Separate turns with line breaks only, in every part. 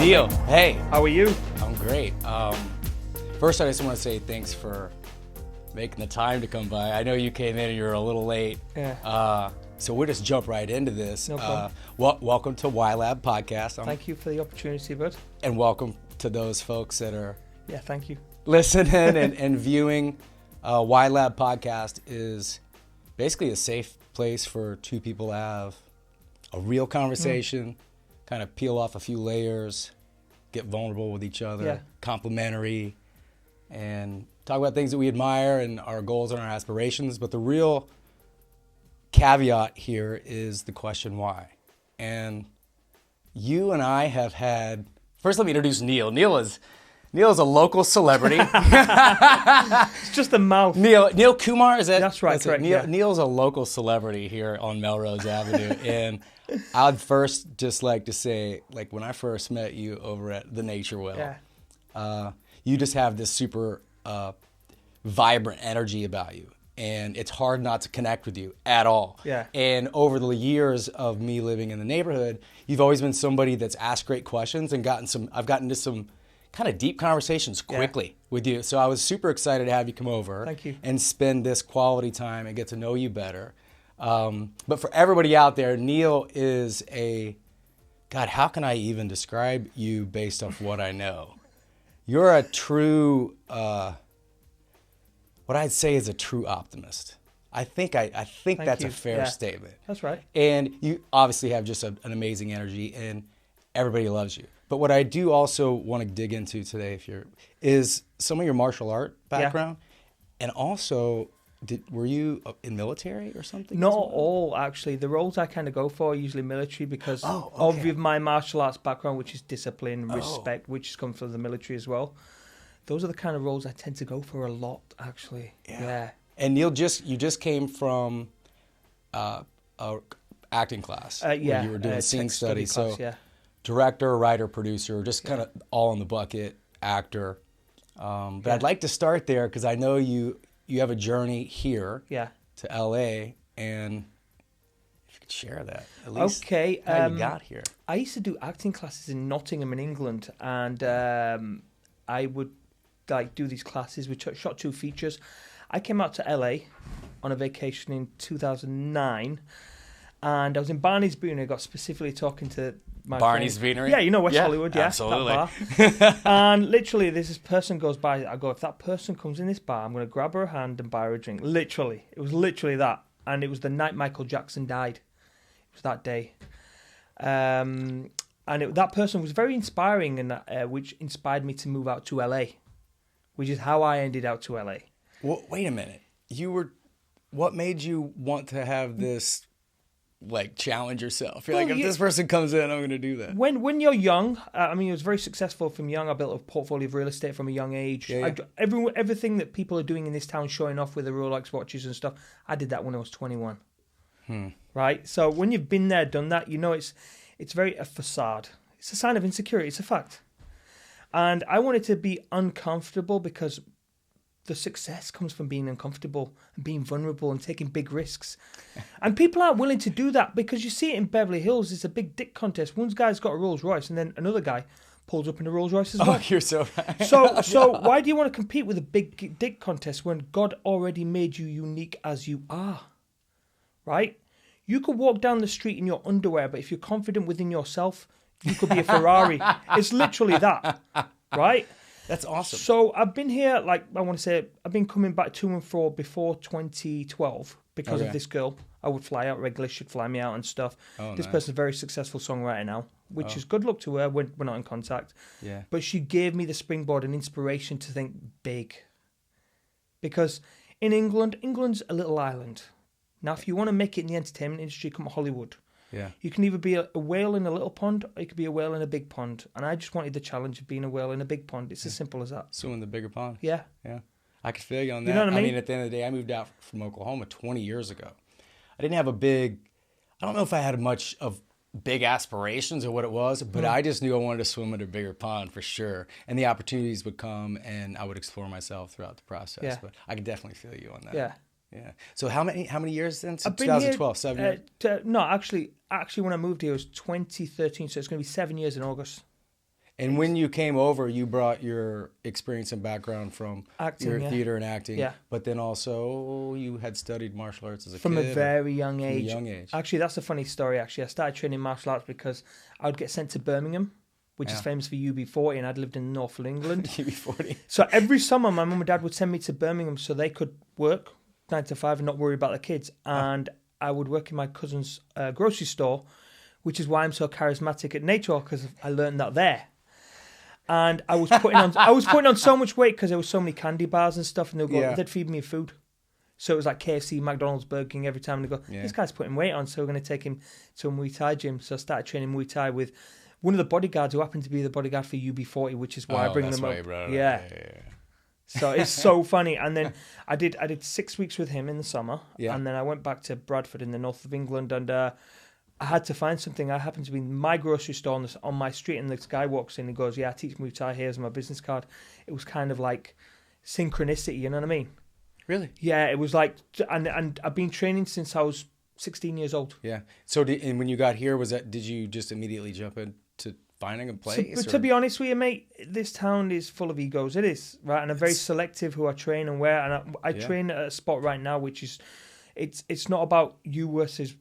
Neal, hey.
How are you?
I'm great. First, I just want to say thanks for making the time to come by. I know you came in and you were a little late.
Yeah.
So we'll just jump right into this.
No problem.
Welcome to whylab podcast.
Thank you for the opportunity, bud.
And welcome to those folks that are
Thank you.
listening and viewing. whylab podcast is basically a safe place for two people to have a real conversation, kind of peel off a few layers, get vulnerable with each other, complimentary, and talk about things that we admire and our goals and our aspirations. But the real caveat here is the question why. And you and I have had, first let me introduce Neal. Neal is a local celebrity.
It's just a mouth.
Neal Kumar, is that?
That's right, correct.
Neal's a local celebrity here on Melrose Avenue. And I'd first just like to say, like when I first met you over at the Nature Well, you just have this super vibrant energy about you. And it's hard not to connect with you at all.
Yeah.
And over the years of me living in the neighborhood, you've always been somebody that's asked great questions and I've gotten to some kind of deep conversations quickly with you. So I was super excited to have you come over.
Thank you.
And spend this quality time and get to know you better. But for everybody out there, Neal is God, how can I even describe you based off what I know? You're a true, what I'd say is a true optimist. I think that's a fair statement.
That's right.
And you obviously have just an amazing energy and everybody loves you. But what I do also want to dig into today is some of your martial art background. And also, were you in military or something?
Not all, actually. The roles I kind of go for are usually military because of my martial arts background, which is discipline, respect, which comes from the military as well. Those are the kind of roles I tend to go for a lot, actually. Yeah. And
Neal, you just came from a acting class. Where you were doing scene study.
Class,
so director, writer, producer, just kind of all in the bucket, actor. But I'd like to start there because I know you have a journey here to LA, and if you could share that, at least how you got here.
I used to do acting classes in Nottingham in England, and I would do these classes. We shot 2 features. I came out to LA on a vacation in 2009, and I was in Barney's Beanery. I got specifically talking to my
Barney's
friend.
Beanery?
Yeah, you know West Hollywood,
absolutely.
That bar. And literally, this person goes by. I go, if that person comes in this bar, I'm going to grab her hand and buy her a drink. Literally. It was literally that. And it was the night Michael Jackson died. It was that day. And that person was very inspiring, and which inspired me to move out to LA, which is how I ended out to LA.
Well, wait a minute. What made you want to have this, challenge yourself? You're if this person comes in, I'm going to do that.
When you're young, I was very successful from young. I built a portfolio of real estate from a young age. Everything that people are doing in this town, showing off with the Rolex watches and stuff, I did that when I was 21. Right? So when you've been there, done that, it's very a facade. It's a sign of insecurity. It's a fact. And I wanted to be uncomfortable because the success comes from being uncomfortable and being vulnerable and taking big risks. And people aren't willing to do that because you see it in Beverly Hills. It's a big dick contest. One guy's got a Rolls Royce and then another guy pulls up in a Rolls Royce as well.
Oh, you're so right.
So why do you want to compete with a big dick contest when God already made you unique as you are? Right? You could walk down the street in your underwear, but if you're confident within yourself, you could be a Ferrari. It's literally that, right?
That's awesome.
So I've been here, I've been coming back to and fro before 2012 because of this girl. I would fly out regularly, she'd fly me out and stuff. This person's a very successful songwriter now, which is good luck to her. We're not in contact.
Yeah.
But she gave me the springboard and inspiration to think big. Because in England's a little island. Now, if you want to make it in the entertainment industry, come to Hollywood.
Yeah.
You can either be a whale in a little pond or you could be a whale in a big pond. And I just wanted the challenge of being a whale in a big pond. It's as simple as that.
Swim in the bigger pond.
Yeah.
Yeah. I could feel you on that.
You know what I mean?
At the end of the day, I moved out from Oklahoma 20 years ago. I didn't have I don't know if I had much of big aspirations or what it was, but I just knew I wanted to swim in a bigger pond for sure. And the opportunities would come and I would explore myself throughout the process.
Yeah.
But I could definitely feel you on that.
Yeah.
Yeah. So how many years then? Since
I've been
2012,
here,
7 years?
No, actually when I moved here it was 2013, so it's going to be 7 years in August.
And when you came over, you brought your experience and background from
Acting,
your
yeah.
theater and acting.
Yeah.
But then also you had studied martial arts as a
From
kid.
a very young
From a
age.
young age.
Actually, that's a funny story, actually. I started training martial arts because I would get sent to Birmingham, which is famous for UB40, and I'd lived in North of England.
UB40.
So every summer, my mum and dad would send me to Birmingham so they could work 9 to 5 and not worry about the kids. And I would work in my cousin's grocery store, which is why I'm so charismatic at nature, because I learned that there. And I was putting on so much weight because there were so many candy bars and stuff, and they'd feed me food. So it was like KFC, McDonald's, Burger King every time. And they go, this guy's putting weight on, so we're going to take him to a Muay Thai gym. So I started training Muay Thai with one of the bodyguards who happened to be the bodyguard for UB40, which is why I bring them up. Yeah. So it's so funny. And then I did 6 weeks with him in the summer, and then I went back to Bradford in the north of England, and I had to find something. I happened to be in my grocery store on my street, and this guy walks in and goes, I teach Muay Thai, here's my business card. It was kind of like synchronicity, you know what I mean?
Really?
Yeah, it was like, and I've been training since I was 16 years old.
Yeah. So and when you got here, did you just immediately jump into finding a place?
To be honest with you, mate, this town is full of egos. It is, right? And I'm very selective who I train and where. And I train at a spot right now, which is, it's not about you versus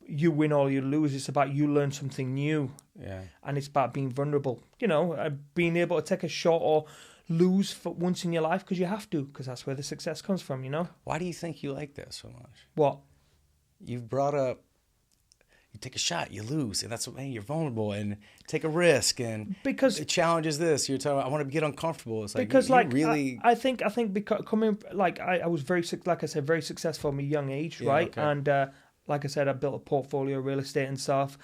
you win or you lose. It's about you learn something new.
Yeah.
And it's about being vulnerable. You know, being able to take a shot or lose for once in your life because you have to, because that's where the success comes from, you know?
Why do you think you like that so much?
What?
You've brought up, you take a shot, you lose, and that's what, man, you're vulnerable, and take a risk, and
because
the challenge is this. You're talking, I want to get uncomfortable. It's like,
because
you
like
really.
I think because coming, like I was very successful from a young age, right?
Okay.
And like I said, I built a portfolio of real estate and stuff,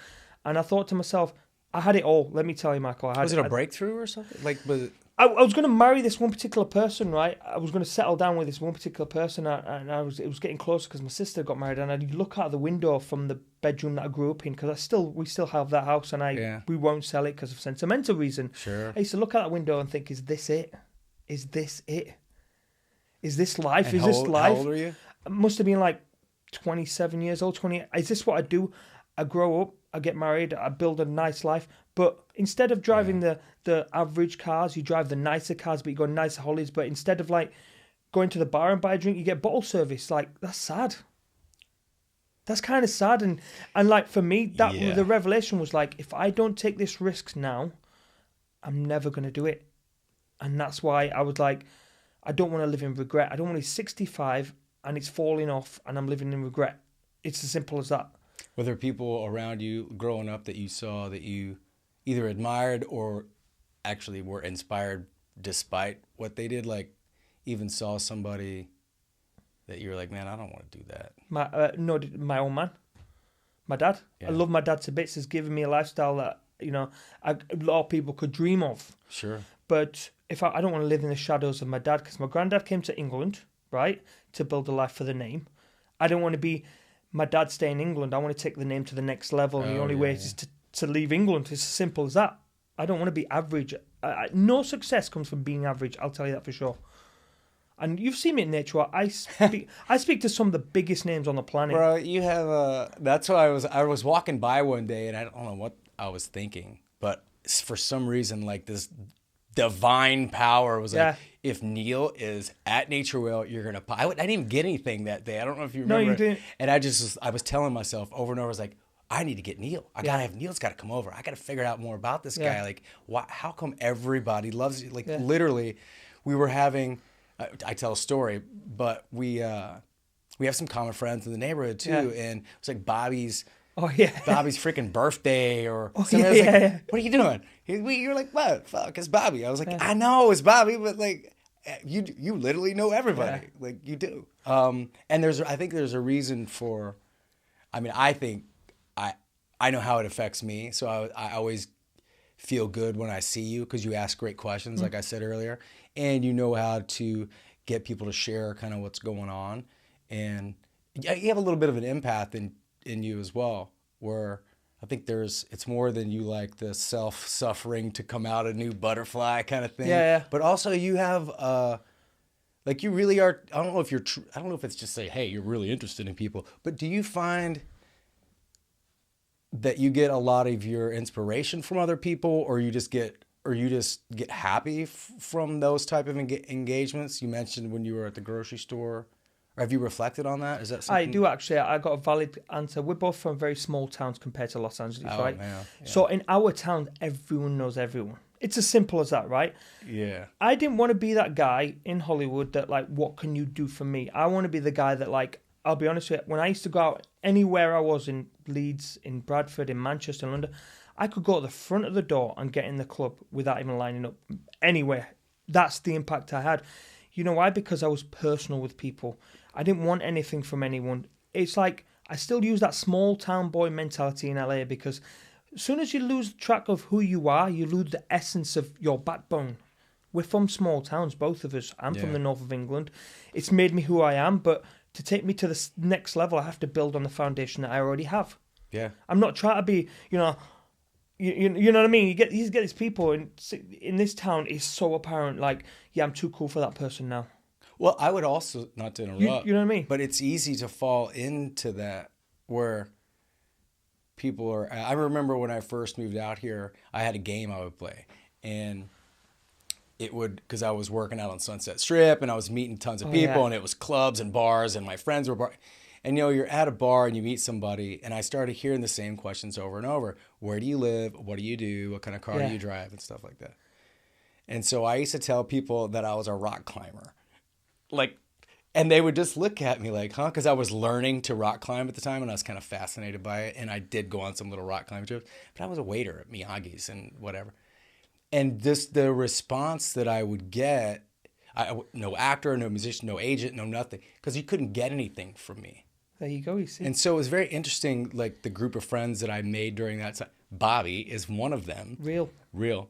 and I thought to myself, I had it all. Let me tell you, Michael.
Was it a breakthrough or something? Like,
I was going to marry this one particular person, right? I was going to settle down with this one particular person, and it was getting closer because my sister got married, and I'd look out the window from the bedroom that I grew up in, because we still have that house, and we won't sell it because of sentimental reason.
Sure.
I used to look out that window and think, is this it? Is this it? Is this life?
And
is this life?
How old are you?
I must have been like 27 years old, 20. Is this what I do? I grow up, I get married, I build a nice life. But instead of driving the average cars, you drive the nicer cars, but you go nicer holidays. But instead of like going to the bar and buy a drink, you get bottle service. Like, that's sad. That's kind of sad. And like for me, the revelation was like, if I don't take this risk now, I'm never going to do it. And that's why I was like, I don't want to live in regret. I don't want to be 65 and it's falling off and I'm living in regret. It's as simple as that.
Were there people around you growing up that you saw that you either admired or actually were inspired despite what they did? Like, even saw somebody that you were like, man, I don't want to do that.
My own man, my dad.
Yeah.
I love my dad to bits. Has given me a lifestyle that, you know, a lot of people could dream of.
Sure.
But if I don't want to live in the shadows of my dad, because my granddad came to England, right, to build a life for the name. I don't want to be my dad stay in England. I want to take the name to the next level. And the only way is to leave England. It's as simple as that. I don't want to be average. No success comes from being average. I'll tell you that for sure. And you've seen me in nature. I speak to some of the biggest names on the planet.
Bro, you have that's why I was walking by one day and I don't know what I was thinking, but for some reason, like, this divine power was like, if Neal is at Nature Well, you're gonna. I didn't even get anything that day. I don't know if you remember.
No, you didn't.
And I was telling myself over and over, I was like, I need to get Neal. Neal's got to come over. I got to figure out more about this guy. Like, how come everybody loves you? Like, literally, we were having. I tell a story, but we have some common friends in the neighborhood too, and it was like Bobby's freaking birthday or something. I was like, what are you doing? You're like, what? Fuck, it's Bobby. I was like, I know it's Bobby, but like, you literally know everybody. Like, you do. And I think there's a reason for. I mean, I think I know how it affects me, so I always feel good when I see you because you ask great questions, like I said earlier, and you know how to get people to share kind of what's going on, and you have a little bit of an empath in you as well, where I think it's more than you like the self-suffering to come out a new butterfly kind of thing.
Yeah.
But also you have like, you really are. I don't know if I don't know if it's just say, hey, you're really interested in people, but do you find that you get a lot of your inspiration from other people, or you just get or you just get happy from those type of engagements? You mentioned when you were at the grocery store. Or have you reflected on that? Is that something?
I do actually. I got a valid answer. We're both from very small towns compared to Los Angeles, right?
Man. Yeah.
So in our town, everyone knows everyone. It's as simple as that, right?
Yeah.
I didn't want to be that guy in Hollywood that, like, what can you do for me? I want to be the guy that, like, I'll be honest with you, when I used to go out anywhere I was in Leeds, in Bradford, in Manchester, in London, I could go to the front of the door and get in the club without even lining up anywhere. That's the impact I had. You know why? Because I was personal with people. I didn't want anything from anyone. It's like, I still use that small town boy mentality in LA, because as soon as you lose track of who you are, you lose the essence of your backbone. We're from small towns, both of us. I'm from the north of England. It's made me who I am, but to take me to the next level, I have to build on the foundation that I already have.
Yeah.
I'm not trying to be, you know what I mean? You get these people in this town. It's so apparent, like, yeah, I'm too cool for that person now.
Well, I would also, not to interrupt,
you know what I mean?
But it's easy to fall into that where people are. I remember when I first moved out here, I had a game I would play, and it would, because I was working out on Sunset Strip and I was meeting tons of people, and it was clubs and bars, and my friends were and you're at a bar and you meet somebody, and I started hearing the same questions over and over. Where do you live? What do you do? What kind of car do you drive? And stuff like that. And so I used to tell people that I was a rock climber. Like, and they would just look at me like, huh? Because I was learning to rock climb at the time, and I was kind of fascinated by it. And I did go on some little rock climbing trips, but I was a waiter at Miyagi's and whatever. And just the response that I would get, no actor, no musician, no agent, no nothing, because you couldn't get anything from me.
There you go, you see.
And so it was very interesting, like the group of friends that I made during that time. Bobby is one of them. Real.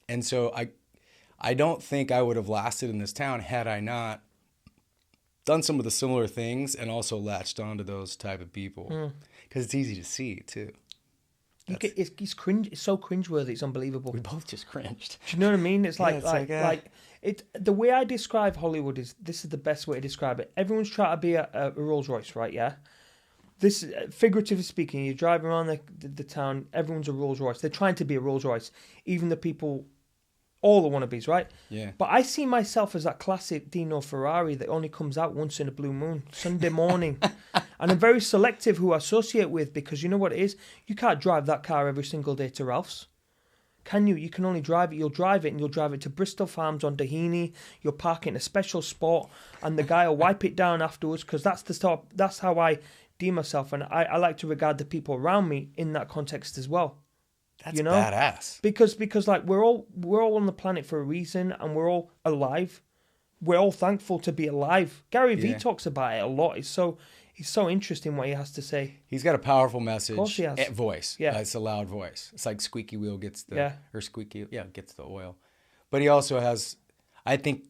And so I don't think I would have lasted in this town had I not done some of the similar things and also latched onto those type of people. Because it's easy to see, too.
It's cringe. It's so cringeworthy. It's unbelievable.
We both just cringed.
Do you know what I mean? It's like, the way I describe Hollywood is, this is the best way to describe it. Everyone's trying to be a Rolls Royce, right? Yeah. This, figuratively speaking, you drive around the town, everyone's a Rolls Royce. They're trying to be a Rolls Royce. Even the people, all the wannabes, right?
Yeah.
But I see myself as that classic Dino Ferrari that only comes out once in a blue moon, Sunday morning. And I'm very selective who I associate with, because you know what it is? You can't drive that car every single day to Ralph's. Can you? You can only drive it. You'll drive it, and you'll drive it to Bristol Farms on Doheny. You'll park it in a special spot, and the guy will wipe it down afterwards, because that's how I deem myself. And I like to regard the people around me in that context as well.
That's badass.
Because like we're all on the planet for a reason, and we're all alive. We're all thankful to be alive. Gary Vee talks about it a lot. It's so interesting what he has to say.
He's got a powerful message.
Of course he has.
Voice.
Yeah.
It's a loud voice. It's like squeaky wheel gets gets the oil. But he also has, I think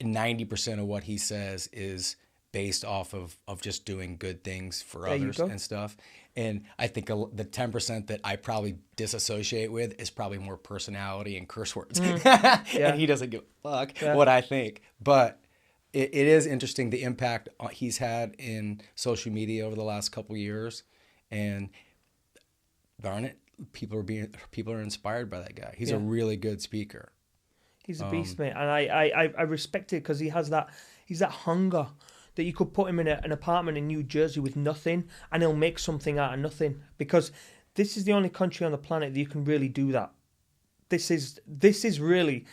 90% of what he says is based off of just doing good things for others and stuff. And I think the 10% that I probably disassociate with is probably more personality and curse words. And he doesn't give a fuck what I think. But it is interesting the impact he's had in social media over the last couple of years. And darn it, people are inspired by that guy. He's a really good speaker.
He's a beast, mate. And I respect it, because he's that hunger that you could put him in an apartment in New Jersey with nothing, and he'll make something out of nothing. Because this is the only country on the planet that you can really do that. This is really,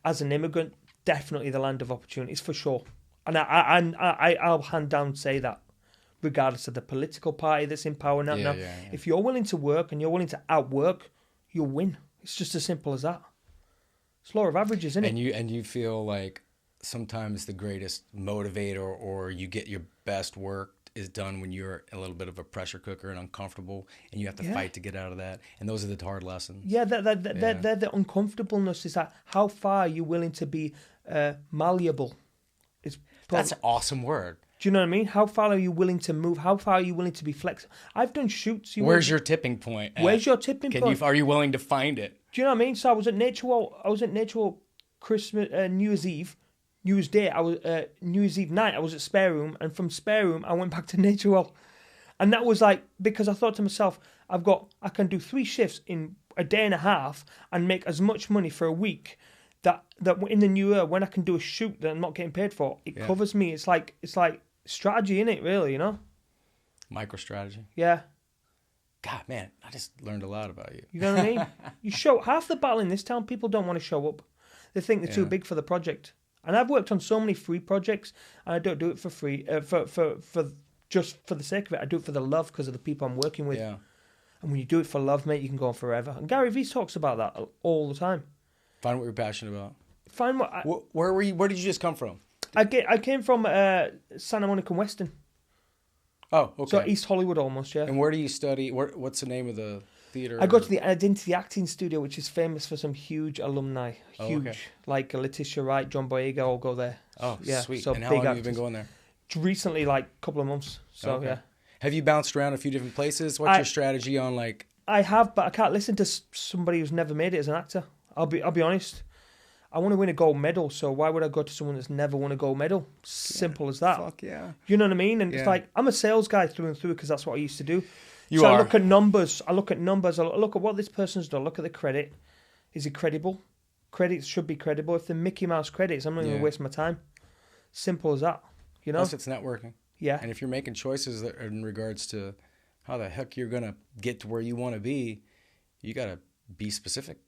as an immigrant, definitely the land of opportunities, for sure. And I'll hand down say that, regardless of the political party that's in power now. If you're willing to work and you're willing to outwork, you'll win. It's just as simple as that. It's law of averages, isn't it?
And you feel like sometimes the greatest motivator, or you get your best work, is done when you're a little bit of a pressure cooker and uncomfortable, and you have to fight to get out of that. And those are the hard lessons.
Yeah, they're the uncomfortableness. Is that how far are you willing to be malleable?
That's an awesome word.
Do you know what I mean? How far are you willing to move? How far are you willing to be flexible? I've done shoots.
Where's your tipping point?
Where's your tipping point?
Are you willing to find it?
Do you know what I mean? So I was at Nature Walk Christmas, New Year's Eve. New Year's Day, New Year's Eve night, I was at Spare Room, and from Spare Room, I went back to Nature Well. And that was like, because I thought to myself, I can do 3 shifts in a day and a half and make as much money for a week that in the new year, when I can do a shoot that I'm not getting paid for, it covers me. It's like strategy, innit, really, you know?
Micro strategy.
Yeah.
God, man, I just learned a lot about you.
You know what I mean? You show half the battle in this town, people don't want to show up. They think they're too big for the project. And I've worked on so many free projects, and I don't do it for free, for just for the sake of it. I do it for the love because of the people I'm working with.
Yeah.
And when you do it for love, mate, you can go on forever. And Gary Vee talks about that all the time.
Find what you're passionate about.
Find what.
Where were you? Where did you just come from?
I came from Santa Monica and Weston.
Oh, okay.
So East Hollywood almost, yeah.
And where do you study? What's the name of the theater?
I go to the Identity Acting Studio, which is famous for some huge alumni. Huge. Okay. Like Letitia Wright, John Boyega all go there.
Oh, yeah, sweet.
So
and how long have you been going there?
Recently, like a couple of months. So, yeah.
Have you bounced around a few different places? What's your strategy on, like...
I have, but I can't listen to somebody who's never made it as an actor. I'll be honest. I want to win a gold medal, so why would I go to someone that's never won a gold medal? Simple as that.
Fuck yeah.
You know what I mean? And it's like, I'm a sales guy through and through because that's what I used to do.
You are.
I look at numbers. I look at what this person's done. Look at the credit. Is it credible? Credits should be credible. If they're Mickey Mouse credits, I'm not going to waste my time. Simple as that. You know?
Plus it's networking.
Yeah.
And if you're making choices that are in regards to how the heck you're going to get to where you want to be, you got to be specific.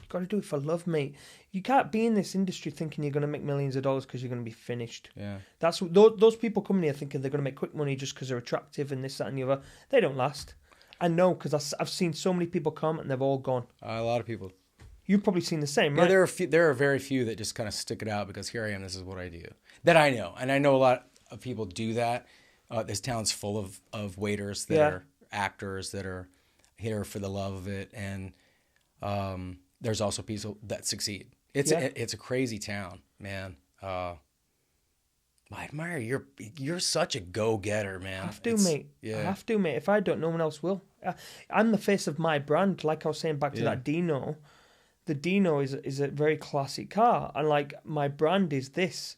You got to do it for love, mate. You can't be in this industry thinking you're going to make millions of dollars because you're going to be finished.
Yeah.
That's those people coming here thinking they're going to make quick money just because they're attractive and this, that, and the other. They don't last. I know because I've seen so many people come and they've all gone.
A lot of people.
You've probably seen the same, right?
Yeah, there are very few that just kind of stick it out because here I am. This is what I do. That I know, and I know a lot of people do that. This town's full of waiters that are actors that are here for the love of it, and there's also people that succeed. It's a crazy town, man. I admire you're such a go-getter, man.
I have to, mate. Yeah. I have to, mate. If I don't, no one else will. I'm the face of my brand. Like I was saying back to that Dino. The Dino is a very classic car, and like my brand is this.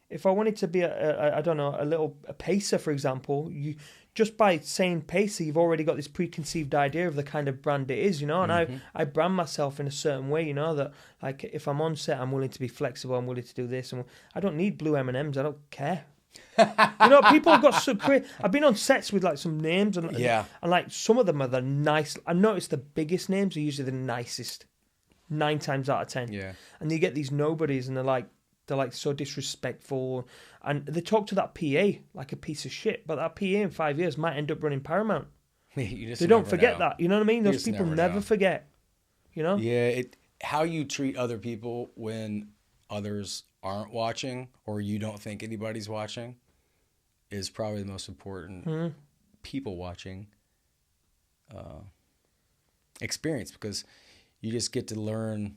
If I wanted to be a pacer, for example, you just by saying pacer, you've already got this preconceived idea of the kind of brand it is, you know. And I brand myself in a certain way, you know, that like if I'm on set, I'm willing to be flexible, I'm willing to do this, and I don't need blue M&Ms. I don't care. You know, people have got so crazy. I've been on sets with like some names, and like some of them are the nice. I noticed the biggest names are usually the nicest, 9 times out of 10. Yeah, and you get these nobodies, and they're like so disrespectful, and they talk to that PA like a piece of shit. But that PA in 5 years might end up running Paramount. They don't forget that. You know what I mean? Those people never forget. You know?
Yeah. How you treat other people when others aren't watching or you don't think anybody's watching is probably the most important people watching experience, because you just get to learn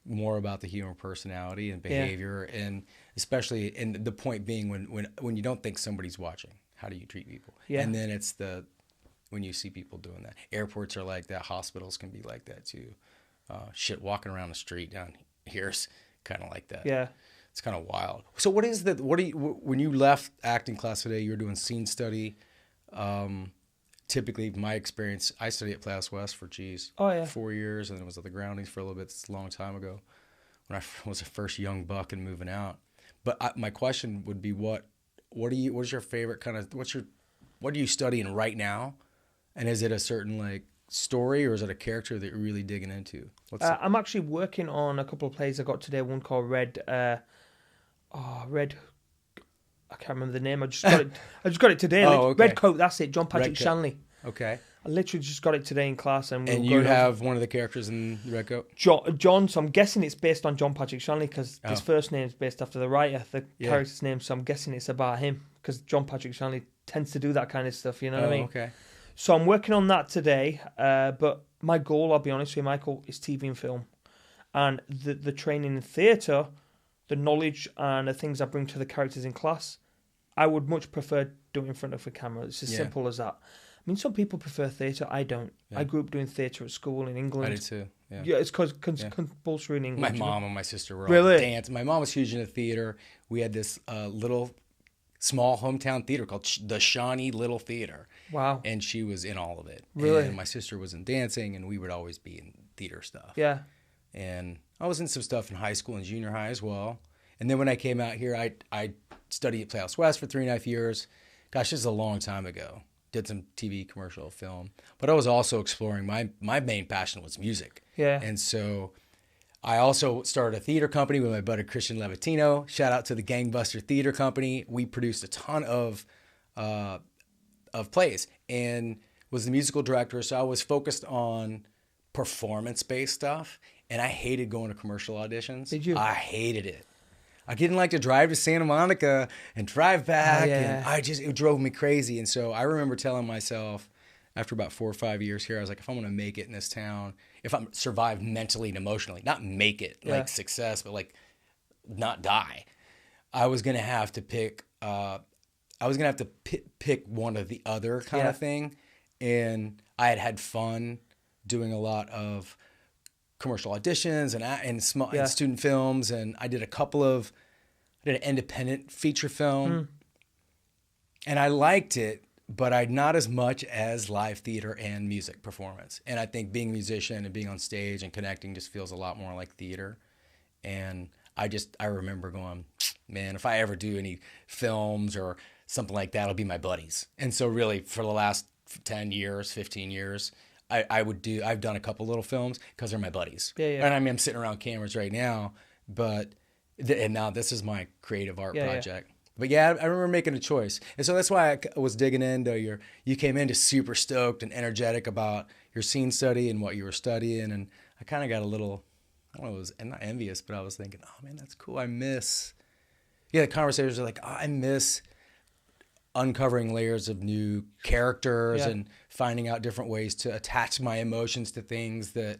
more about the human personality and behavior, and especially, and the point being when you don't think somebody's watching, how do you treat people? Yeah. And then it's when you see people doing that. Airports are like that. Hospitals can be like that too. Walking around the street down here's kind of like that. Yeah. It's kind of wild. So when you left acting class today, you were doing scene study. Typically, my experience, I studied at Playhouse West for 4 years, and then was at the Groundings for a little bit. It's a long time ago when I was a first young buck and moving out. But my question would be, what is your favorite kind of, what are you studying right now? And is it a certain like story, or is it a character that you're really digging into?
I'm actually working on a couple of plays I got today. One called Red. I can't remember the name. I just got it today. Okay. Red Coat. That's it. John Patrick Shanley.
Okay.
I literally just got it today in class, and
you have one of the characters in the Red Coat.
John. So I'm guessing it's based on John Patrick Shanley because his first name is based after the writer, the character's name. So I'm guessing it's about him because John Patrick Shanley tends to do that kind of stuff. You know what I mean? Okay. So I'm working on that today. But my goal, I'll be honest with you, Michael, is TV and film, and the training in theatre, the knowledge and the things I bring to the characters in class. I would much prefer doing in front of a camera. It's as simple as that. I mean, some people prefer theatre. I don't. Yeah. I grew up doing theatre at school in England.
I did too.
Yeah, it's because compulsory in England.
My mom and my sister were all dance. My mom was huge into theatre. We had this little small hometown theater called the Shawnee Little Theater.
Wow.
And she was in all of it.
Really?
And my sister was in dancing, and we would always be in theater stuff.
Yeah.
And I was in some stuff in high school and junior high as well. And then when I came out here, I studied at Playhouse West for 3.5 years. Gosh, this is a long time ago. Did some TV, commercial, film. But I was also exploring, my main passion was music.
Yeah.
And so I also started a theater company with my buddy Christian Levatino. Shout out to the Gangbuster Theater Company. We produced a ton of plays and was the musical director. So I was focused on performance-based stuff. And I hated going to commercial auditions.
Did you?
I hated it. I didn't like to drive to Santa Monica and drive back.
Oh, yeah.
And it drove me crazy. And so I remember telling myself after about 4 or 5 years here, I was like, if I'm going to make it in this town, if I'm survive mentally and emotionally, not make it like success, but like not die, I was going to have to pick, pick one or the other kind of thing. And I had fun doing a lot of commercial auditions and student films, and I did an independent feature film, and I liked it, but not as much as live theater and music performance. And I think being a musician and being on stage and connecting just feels a lot more like theater. And I remember going, man, if I ever do any films or something like that, it'll be my buddies. And so really for the last 10 years, 15 years, I've done a couple little films because they're my buddies.
Yeah.
And I mean, I'm sitting around cameras right now, and now this is my creative art project. But yeah, I remember making a choice. And so that's why I was digging into you came in just super stoked and energetic about your scene study and what you were studying. And I kind of got a little, I don't know, I'm not envious, but I was thinking, oh man, that's cool. The conversations are like, oh, I miss uncovering layers of new characters and finding out different ways to attach my emotions to things. That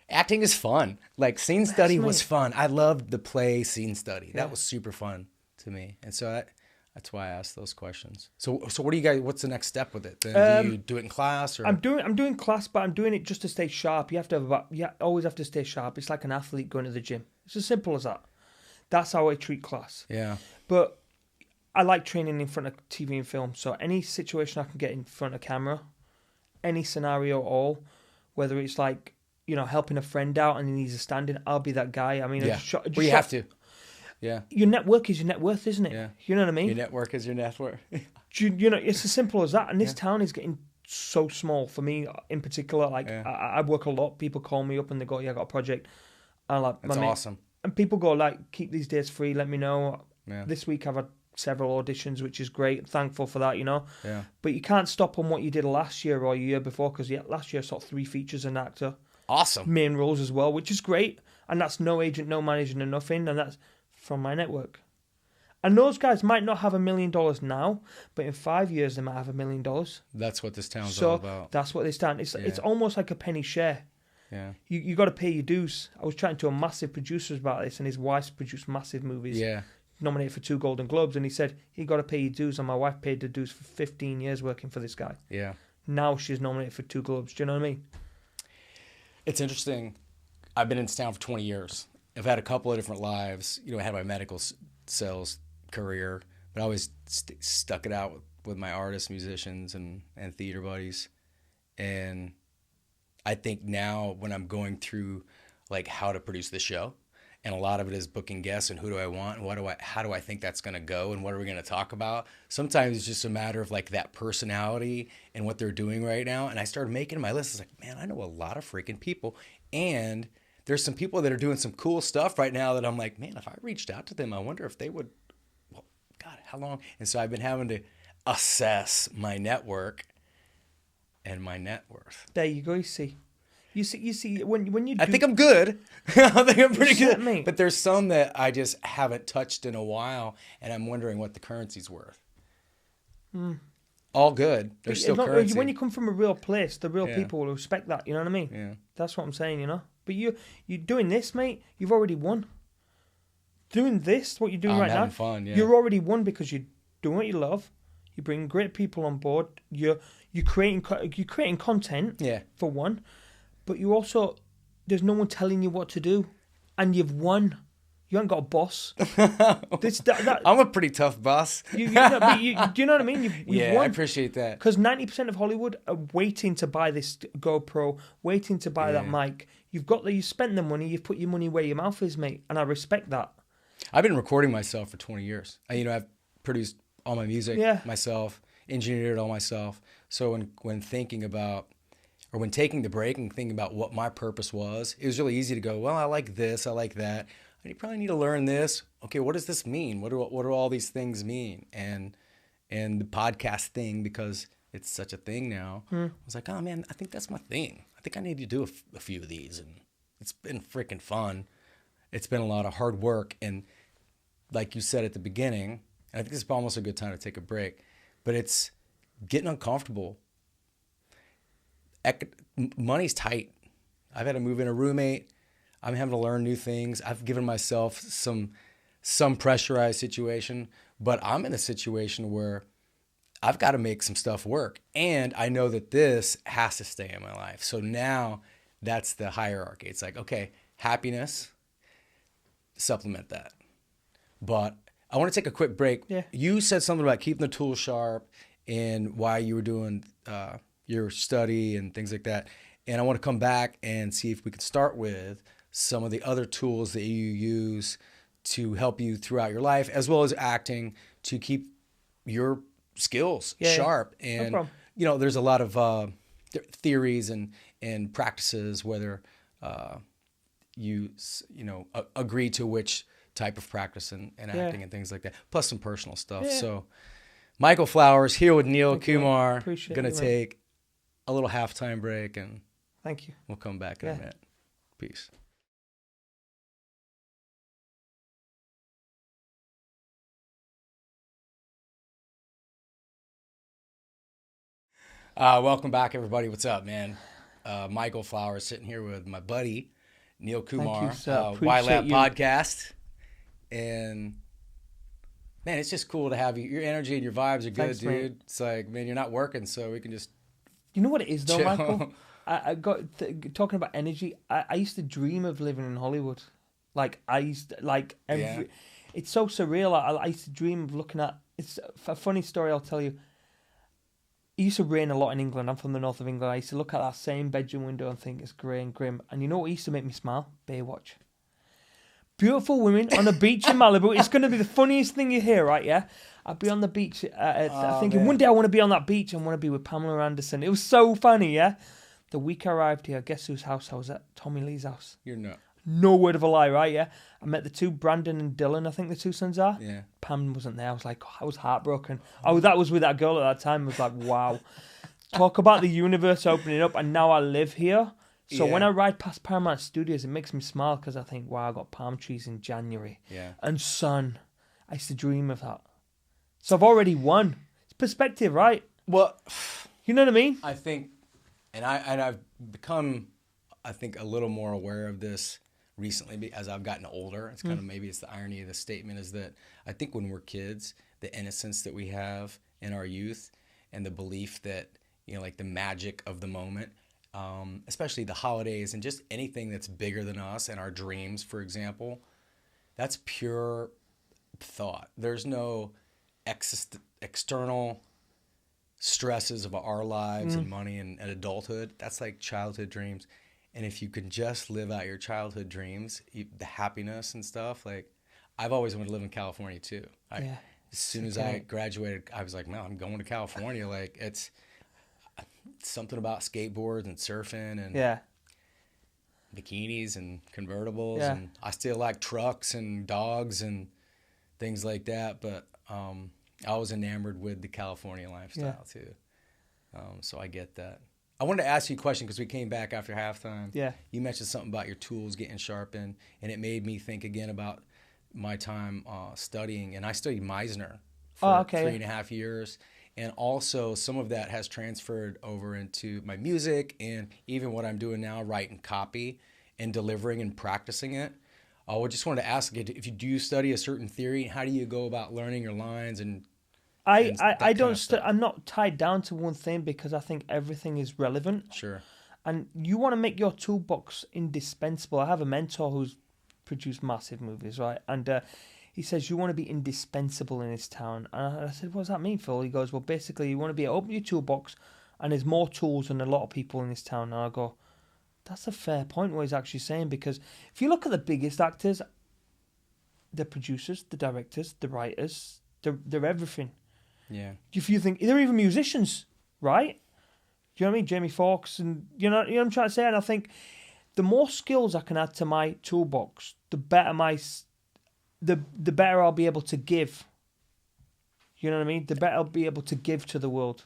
acting is fun. Like scene study was fun. I loved the play scene study. That was super fun to me. And so that's why I asked those questions. So what do you guys, what's the next step with it? Then do you do it in class or?
I'm doing class, but I'm doing it just to stay sharp. You always have to stay sharp. It's like an athlete going to the gym. It's as simple as that. That's how I treat class.
Yeah.
But I like training in front of TV and film. So any situation I can get in front of camera, any scenario at all, whether it's like, helping a friend out and he needs a stand-in, I'll be that guy. I mean,
you have to. Yeah.
Your network is your net worth, isn't it?
Yeah.
You know what I mean?
Your network is your net worth.
It's as simple as that. And this town is getting so small for me in particular. Like, I work a lot. People call me up and they go, yeah, I got a project. And like,
that's awesome.
And people go like, keep these days free. Let me know.
Yeah.
This week I've had several auditions, which is great. Thankful for that,
Yeah.
But you can't stop on what you did last year or a year before, because last year I saw 3 features and actor.
Awesome.
Main roles as well, which is great. And that's no agent, no manager, and nothing. And that's from my network. And those guys might not have $1 million now, but in 5 years they might have $1 million.
That's what this town's all about.
That's what this town. It's almost like a penny share.
Yeah.
You got to pay your dues. I was chatting to a massive producer about this, and his wife's produced massive movies.
Yeah.
Nominated for 2 Golden Globes, and he said, you got to pay your dues, and my wife paid the dues for 15 years working for this guy.
Yeah.
Now she's nominated for 2 Globes. Do you know what I mean?
It's interesting. I've been in this town for 20 years. I've had a couple of different lives. I had my medical sales career, but I always stuck it out with my artists, musicians, and theater buddies. And I think now when I'm going through like how to produce the show, and a lot of it is booking guests and who do I want and how do I think that's going to go and what are we going to talk about? Sometimes it's just a matter of like that personality and what they're doing right now. And I started making my list. It's like, man, I know a lot of freaking people, and there's some people that are doing some cool stuff right now that I'm like, man, if I reached out to them, I wonder if they would, well, God, how long? And so I've been having to assess my network and my net worth.
There you go. You see, when you do...
I think I'm good. I think I'm pretty good.
Me.
But there's some that I just haven't touched in a while, and I'm wondering what the currency's worth. All good. There's still currency.
When you come from a real place, the real people will respect that. You know what I mean?
Yeah.
That's what I'm saying, But you're doing this, mate, you've already won. Doing this, what you're doing right now,
fun, yeah.
You're already won because you're doing what you love. You bring great people on board. You're creating content, for one. But you also, there's no one telling you what to do. And you've won. You ain't got a boss.
I'm a pretty tough boss.
Do you know what I mean? You've
Yeah,
won.
I appreciate that.
Because 90% of Hollywood are waiting to buy this GoPro, waiting to buy that mic. You spent the money, you've put your money where your mouth is, mate. And I respect that.
I've been recording myself for 20 years. I've produced all my music myself, engineered it all myself. So when thinking about, or when taking the break and thinking about what my purpose was, it was really easy to go, well, I like this, I like that. You probably need to learn this. Okay, what does this mean? What do all these things mean? And the podcast thing, because it's such a thing now, I was like, oh man, I think that's my thing. I think I need to do a few of these, and it's been freaking fun. It's been a lot of hard work, and like you said at the beginning, and I think this is almost a good time to take a break, but it's getting uncomfortable. Money's tight. I've had to move in a roommate. I'm having to learn new things. I've given myself some pressurized situation, but I'm in a situation where I've got to make some stuff work. And I know that this has to stay in my life. So now that's the hierarchy. It's like, okay, happiness, supplement that. But I want to take a quick break.
Yeah.
You said something about keeping the tools sharp and why you were doing your study and things like that. And I want to come back and see if we could start with some of the other tools that you use to help you throughout your life, as well as acting, to keep your skills sharp. And,
no
there's a lot of theories and practices, whether you agree to which type of practice and acting and things like that, plus some personal stuff. Yeah. So Michael Flowers here with Neal Kumar.
Appreciate
going to take a little halftime break, and
thank you.
We'll come back in a minute. Peace. Welcome back, everybody. What's up, man? Michael Flowers sitting here with my buddy, Neal Kumar, whylab podcast. And, man, it's just cool to have you. Your energy and your vibes are good,
Thanks,
dude.
mate.
It's like, man, you're not working, so we can just
You know what it is, though,
chill.
Michael? I got talking about energy. I used to dream of living in Hollywood. It's so surreal. I used to dream of looking at. It's a funny story I'll tell you. It used to rain a lot in England. I'm from the north of England. I used to look at that same bedroom window and think it's grey and grim. And you know what used to make me smile? Baywatch. Beautiful women on a beach in Malibu. It's going to be the funniest thing you hear, right? Yeah. I'd be on the beach thinking, one day I want to be on that beach and want to be with Pamela Anderson. It was so funny, yeah? The week I arrived here, guess whose house I was at? Tommy Lee's house.
You're not.
No word of a lie, right? Yeah. I met the two, Brandon and Dylan, I think the two sons are.
Yeah.
Pam wasn't there. I was like, I was heartbroken. Oh, that was with that girl at that time. I was like, wow. Talk about the universe opening up, and now I live here. So when I ride past Paramount Studios, it makes me smile because I think, wow, I got palm trees in January.
Yeah.
And sun. I used to dream of that. So I've already won. It's perspective, right?
Well,
you know what I mean?
I think, and I've become, I think, a little more aware of this recently as I've gotten older. It's kind of, maybe it's the irony of the statement, is that I think when we're kids, the innocence that we have in our youth and the belief that, like the magic of the moment, especially the holidays and just anything that's bigger than us and our dreams, for example, that's pure thought. There's no external stresses of our lives and money and adulthood. That's like childhood dreams. And if you can just live out your childhood dreams, the happiness and stuff, like I've always wanted to live in California too. As soon as I graduated, I was like, man, I'm going to California. Like it's something about skateboards and surfing and bikinis and convertibles. And I still like trucks and dogs and things like that. But I was enamored with the California lifestyle too. So I get that. I wanted to ask you a question because we came back after halftime. Yeah. You mentioned something about your tools getting sharpened, and it made me think again about my time studying. And I studied Meisner for 3.5 years. And also some of that has transferred over into my music and even what I'm doing now, writing copy and delivering and practicing it. I just wanted to ask, if you do study a certain theory, how do you go about learning your lines and
I don't. I'm not tied down to one thing because I think everything is relevant.
Sure.
And you want to make your toolbox indispensable. I have a mentor who's produce massive movies, right? And he says, you want to be indispensable in this town. And I said, what does that mean, Phil? He goes, well, basically, you want to be open your toolbox, and there's more tools than a lot of people in this town. And I go, that's a fair point, what he's actually saying, because if you look at the biggest actors, the producers, the directors, the writers, they're everything.
Yeah.
If you think, they're even musicians, right? Do you know what I mean? Jamie Foxx, and you know what I'm trying to say? And I think the more skills I can add to my toolbox, the better the better I'll be able to give. You know what I mean? The better I'll be able to give to the world.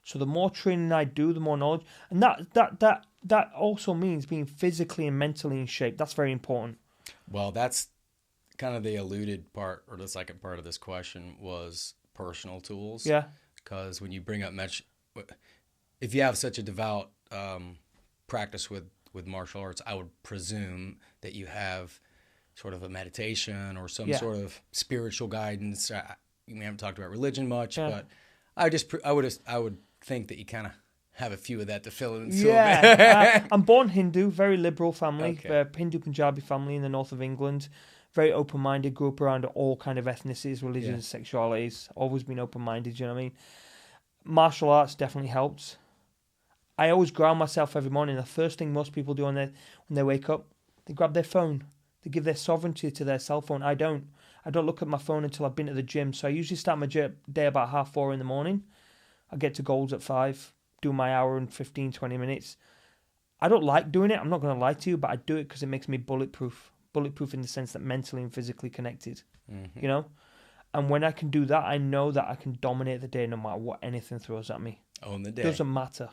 So the more training I do, the more knowledge. And that also means being physically and mentally in shape. That's very important.
Well, that's kind of the alluded part, or the second part of this question was personal tools.
Yeah.
Because when you bring up if you have such a devout practice with martial arts, I would presume that you have sort of a meditation or some sort of spiritual guidance. We haven't talked about religion much, but I would think that you kind of have a few of that to fill in.
Yeah, I'm born Hindu, very liberal family,
Okay.
Hindu Punjabi family in the north of England. Very open-minded, grew up around all kind of ethnicities, religions, sexualities. Always been open-minded. You know what I mean? Martial arts definitely helps. I always ground myself every morning. The first thing most people do when they wake up, they grab their phone. They give their sovereignty to their cell phone. I don't look at my phone until I've been to the gym. So I usually start my day about 4:30 in the morning. I get to goals at 5, do my hour and 15, 20 minutes. I don't like doing it. I'm not going to lie to you, but I do it because it makes me bulletproof. Bulletproof in the sense that mentally and physically connected, you know? And when I can do that, I know that I can dominate the day no matter what anything throws at me.
Own the day.
Doesn't matter.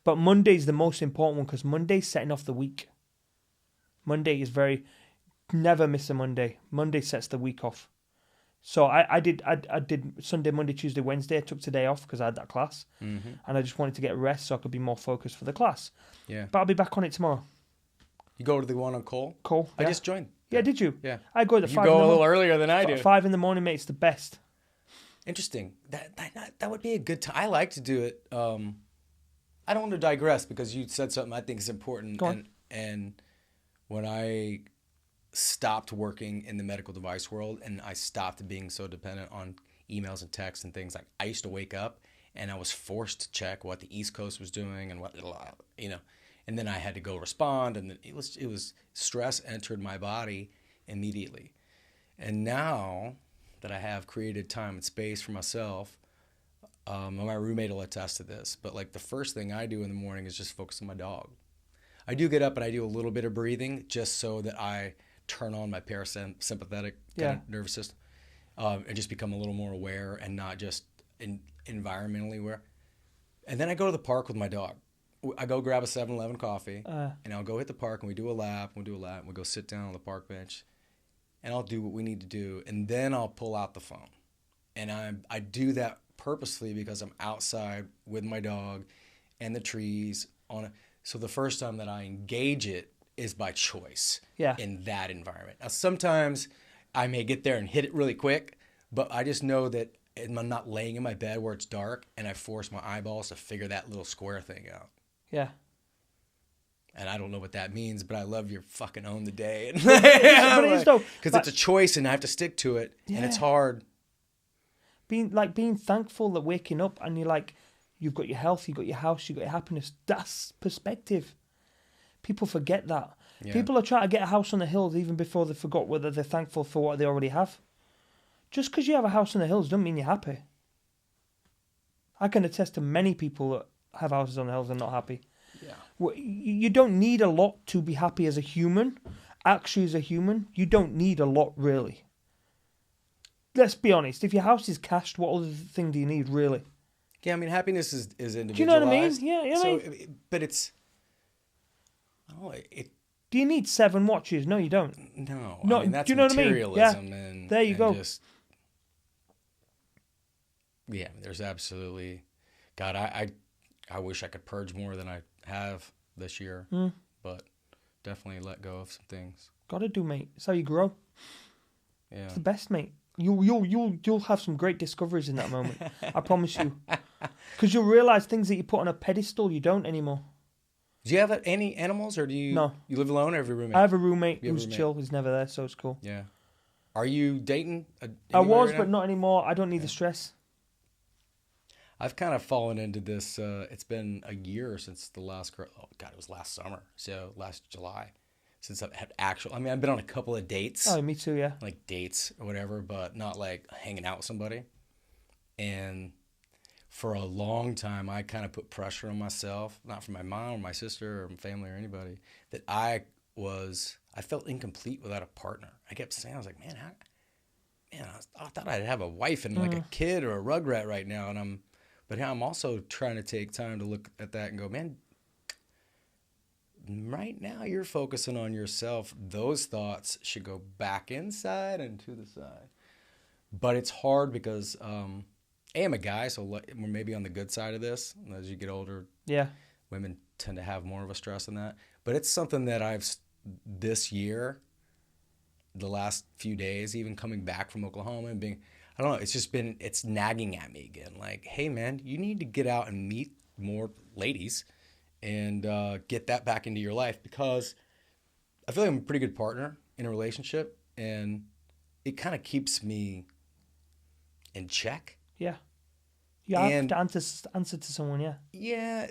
But Monday's the most important one because Monday's setting off the week. Monday is never miss a Monday. Monday sets the week off. So I did Sunday, Monday, Tuesday, Wednesday. I took today off because I had that class. And I just wanted to get rest so I could be more focused for the class.
Yeah.
But I'll be back on it tomorrow.
You go to the one on Cole?
Cole.
I just joined.
Yeah, did you?
Yeah.
I go at 5
You
in
go
the
a little
morning.
earlier than I do.
5 in the morning, mate. It's the best.
Interesting. That would be a good time. I like to do it. I don't want to digress because you said something I think is important.
Go on.
And when I stopped working in the medical device world and I stopped being so dependent on emails and texts and things, like I used to wake up and I was forced to check what the East Coast was doing and what, you know, and then I had to go respond, and it was stress entered my body immediately. And now that I have created time and space for myself, my roommate will attest to this, but like the first thing I do in the morning is just focus on my dog. I do get up and I do a little bit of breathing just so that I turn on my parasympathetic kind of nervous system and just become a little more aware and not just environmentally aware. And then I go to the park with my dog. I go grab a 7-Eleven coffee and I'll go hit the park and we do a lap. And we go sit down on the park bench and I'll do what we need to do. And then I'll pull out the phone. And I do that purposely because I'm outside with my dog and the trees so the first time that I engage it is by choice in that environment. Now, sometimes I may get there and hit it really quick, but I just know that I'm not laying in my bed where it's dark and I force my eyeballs to figure that little square thing out.
Yeah.
And I don't know what that means, but I love your fucking own the day.
But it is though.
Because it's a choice and I have to stick to it and it's hard.
Being thankful that waking up and you've got your health, you've got your house, you've got your happiness. That's perspective. People forget that. Yeah. People are trying to get a house on the hills even before they forgot whether they're thankful for what they already have. Just because you have a house on the hills doesn't mean you're happy. I can attest to many people that have houses on the hills and not happy. Yeah. You don't need a lot to be happy as a human. Actually, as a human, you don't need a lot, really. Let's be honest. If your house is cashed, what other thing do you need, really?
Yeah, I mean, happiness is individualized.
Do you know what I mean? Yeah, you know what I mean?
But it's...
Do you need 7 watches? No, you don't.
No,
I
mean, that's
do you know
materialism.
What I mean?
And
there you go.
There's absolutely... God, I wish I could purge more than I have this year, but definitely let go of some things.
Gotta do, mate. It's how you grow.
Yeah.
It's the best, mate. You'll have some great discoveries in that moment. I promise you. Because you'll realise things that you put on a pedestal, you don't anymore.
Do you have any animals, or do you?
No.
You live alone, or have a roommate?
I have a roommate who's chill. He's never there, so it's cool.
Yeah. Are you dating?
I was, but not anymore. I don't need the stress.
I've kind of fallen into this. It's been a year since the last girl. Oh God, it was last summer. So last July, since I've had actual. I mean, I've been on a couple of dates.
Oh, me too. Yeah.
Like dates or whatever, but not like hanging out with somebody. And for a long time, I kind of put pressure on myself, not from my mom or my sister or my family or anybody, that I felt incomplete without a partner. I kept saying, I was like, man, I thought I'd have a wife and like a kid or a rugrat right now. But I'm also trying to take time to look at that and go, man, right now you're focusing on yourself. Those thoughts should go back inside and to the side. But it's hard because I'm a guy, so we're maybe on the good side of this. As you get older, women tend to have more of a stress in that. But it's something that this year, the last few days, even coming back from Oklahoma and being, I don't know, it's nagging at me again. Like, hey man, you need to get out and meet more ladies and get that back into your life, because I feel like I'm a pretty good partner in a relationship, and it kind of keeps me in check.
Yeah. You have to answer to someone, yeah.
Yeah,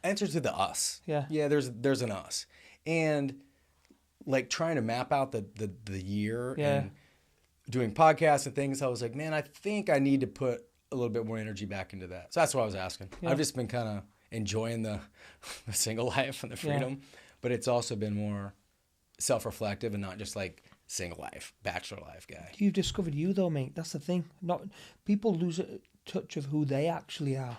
answer to the us.
Yeah.
Yeah, there's an us. And like trying to map out the year and doing podcasts and things, I was like, man, I think I need to put a little bit more energy back into that. So that's what I was asking. Yeah. I've just been kind of enjoying the single life and the freedom, but it's also been more self-reflective and not just like single life, bachelor life guy.
You've discovered you though, mate. That's the thing. Not people lose touch of who they actually are,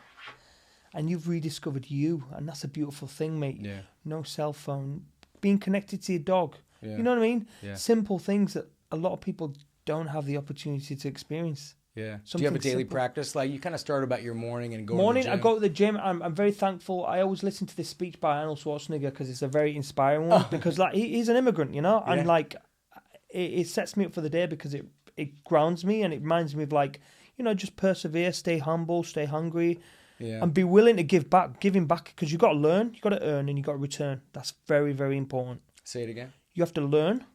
and you've rediscovered you, and that's a beautiful thing, mate.
Yeah. No
cell phone, being connected to your dog.
Yeah.
You know what I mean?
Yeah.
Simple things that a lot of people don't have the opportunity to experience.
Yeah. Do you have a daily practice? Like you kind of start about your morning and go
to the
gym?
I go to the gym. I'm very thankful. I always listen to this speech by Arnold Schwarzenegger because it's a very inspiring one. Because like he's an immigrant, you know, and like it sets me up for the day because it grounds me and it reminds me of like, you know, just persevere, stay humble, stay hungry, and be willing to give back, giving back, because you've got to learn, you've got to earn, and you've got to return. That's very, very important.
Say it again.
You have to learn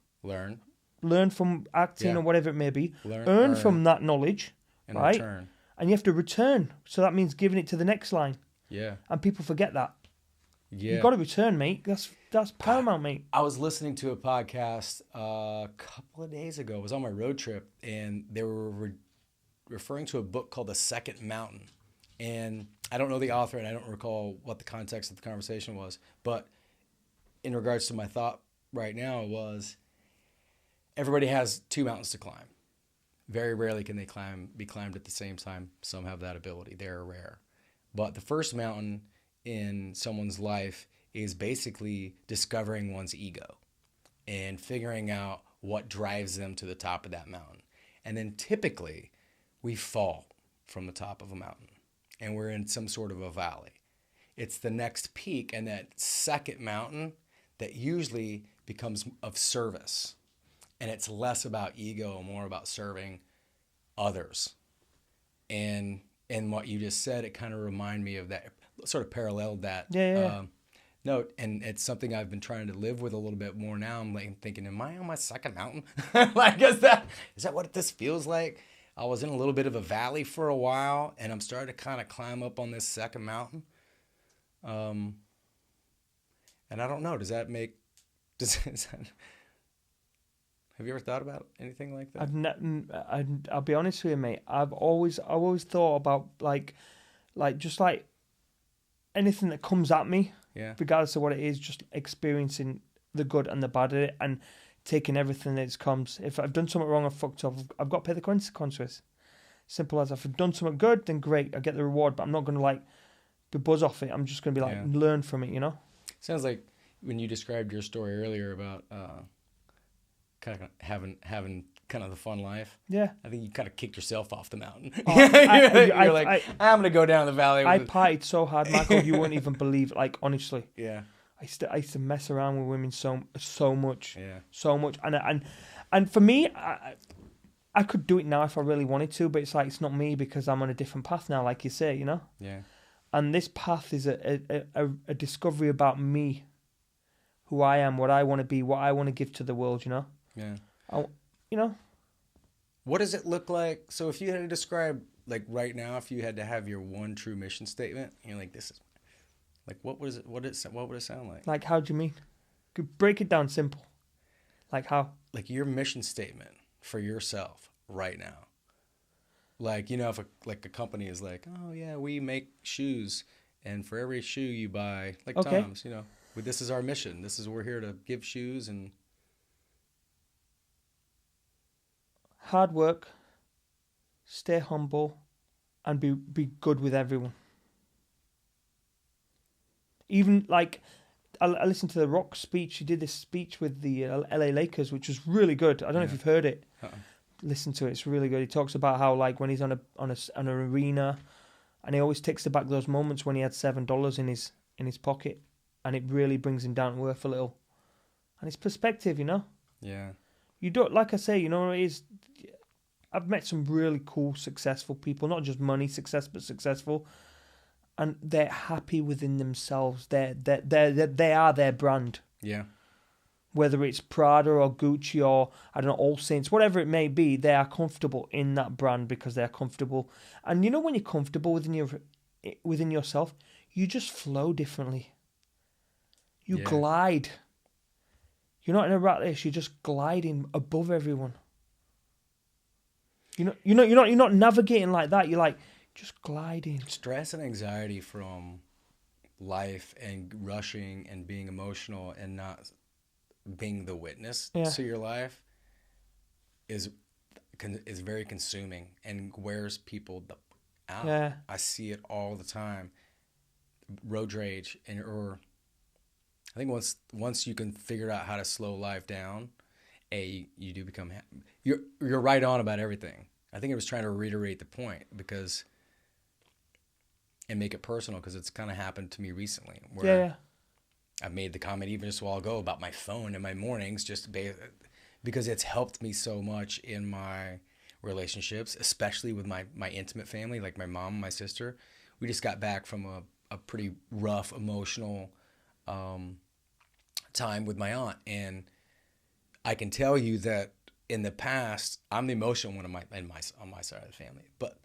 from acting or whatever it may be, earn from that knowledge, and right? Return. And you have to return. So that means giving it to the next line.
Yeah.
And people forget that.
Yeah.
You've got to return, mate. That's paramount, mate.
I was listening to a podcast a couple of days ago. I was on my road trip, and they were referring to a book called The Second Mountain. And I don't know the author, and I don't recall what the context of the conversation was. But in regards to my thought right now was, everybody has two mountains to climb. Very rarely can they be climbed at the same time. Some have that ability. They're rare. But the first mountain in someone's life is basically discovering one's ego and figuring out what drives them to the top of that mountain. And then typically we fall from the top of a mountain and we're in some sort of a valley. It's the next peak and that second mountain that usually becomes of service. And it's less about ego and more about serving others. And what you just said, it kind of reminded me of that, sort of paralleled that note. And it's something I've been trying to live with a little bit more now. I'm like thinking, am I on my second mountain? Like, is that what this feels like? I was in a little bit of a valley for a while, and I'm starting to kind of climb up on this second mountain. And I don't know, have you ever thought about anything like that?
I'll be honest with you, mate. I've always thought about like just like anything that comes at me, regardless of what it is, just experiencing the good and the bad of it and taking everything that comes. If I've done something wrong, I've fucked up, I've got to pay the consequences. Simple as. If I've done something good, then great, I get the reward, but I'm not going to like be buzz off it. I'm just going to be like learn from it, you know?
Sounds like when you described your story earlier about kind of having kind of the fun life.
Yeah.
I think you kind of kicked yourself off the mountain.
You're
like, I'm going to go down the valley.
I partied so hard, Michael, you wouldn't even believe, like, honestly.
Yeah.
I used to mess around with women so much.
Yeah.
So much. And for me, I could do it now if I really wanted to, but it's like, it's not me because I'm on a different path now, like you say, you know?
Yeah.
And this path is a discovery about me, who I am, what I want to be, what I want to give to the world, you know?
Yeah.
You know?
What does it look like? So if you had to describe, like right now, if you had to have your one true mission statement, you're like, this is, like, what would it sound like?
Like, how do you mean? Break it down simple. Like how?
Like your mission statement for yourself right now. Like, you know, if a company is like, oh yeah, we make shoes, and for every shoe you buy, like Tom's, you know, this is our mission. This is, we're here to give shoes and
hard work, stay humble, and be good with everyone. Even like, I listened to The Rock's speech. He did this speech with the LA Lakers, which was really good. I don't know if you've heard it. Listen to it; it's really good. He talks about how, like, when he's on an arena, and he always takes back those moments when he had $7 in his pocket, and it really brings him down to earth a little. And it's perspective, you know.
Yeah.
You don't, like I say, you know, it is. I've met some really cool, successful people, not just money success, but successful, and they're happy within themselves. They are their brand.
Yeah.
Whether it's Prada or Gucci or, I don't know, All Saints, whatever it may be, they are comfortable in that brand because they're comfortable. And you know, when you're comfortable within yourself, you just flow differently. You glide. You're not in a rat race. You're just gliding above everyone. You're not navigating like that. You're like just gliding.
Stress and anxiety from life and rushing and being emotional and not being the witness to your life is very consuming and wears people out.
Yeah.
I see it all the time. Road rage or I think once you can figure out how to slow life down, you do become you're right on about everything. I think I was trying to reiterate the point and make it personal because it's kind of happened to me recently. Where I made the comment even just a while ago about my phone in my mornings, just because it's helped me so much in my relationships, especially with my intimate family, like my mom and my sister. We just got back from a pretty rough emotional time with my aunt, and I can tell you that in the past I'm the emotional one on my side of the family, but